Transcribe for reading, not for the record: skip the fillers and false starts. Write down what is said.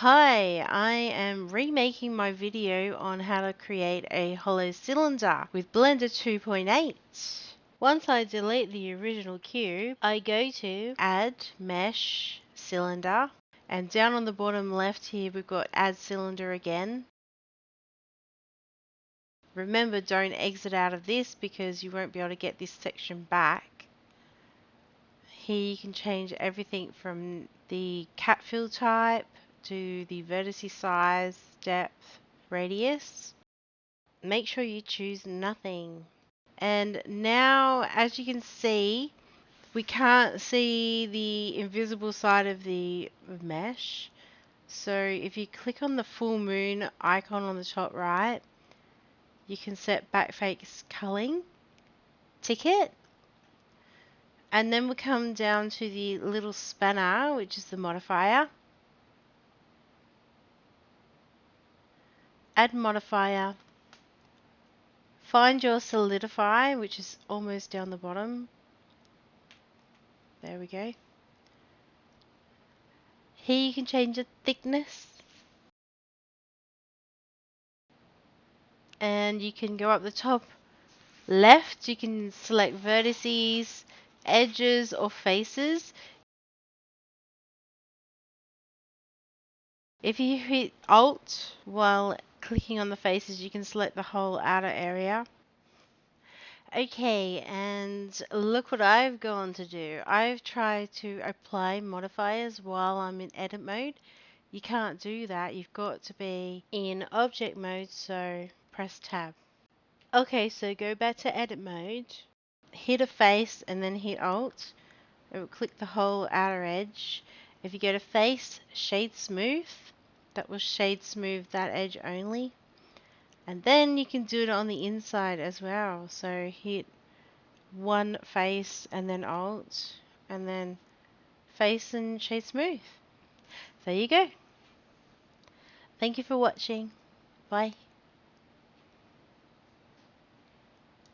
Hi, I am remaking my video on how to create a hollow cylinder with Blender 2.8. Once I delete the original cube, I go to Add Mesh Cylinder, and down on the bottom left here we've got Add Cylinder again. Remember, don't exit out of this because you won't be able to get this section back. Here you can change everything from the cat fill type to the vertice size, depth, radius. Make sure you choose nothing. And now, as you can see, we can't see the invisible side of the mesh. So if you click on the full moon icon on the top right, you can set backface culling, tick it, and then we come down to the little spanner, which is the modifier. Add modifier. Find your solidify, which is almost down the bottom. There we go. Here you can change the thickness. And you can go up the top left, you can select vertices, edges or faces. If you hit Alt while clicking on the faces, you can select the whole outer area. Okay, and look what I've gone to do. I've tried to apply modifiers while I'm in edit mode. You can't do that. You've got to be in object mode, so press tab. Okay, so go back to edit mode, hit a face and then hit Alt. It will click the whole outer edge. If you go to face, shade smooth, that will shade smooth that edge only. And then you can do it on the inside as well. So hit one face and then Alt and then face and shade smooth. There you go. Thank you for watching. Bye.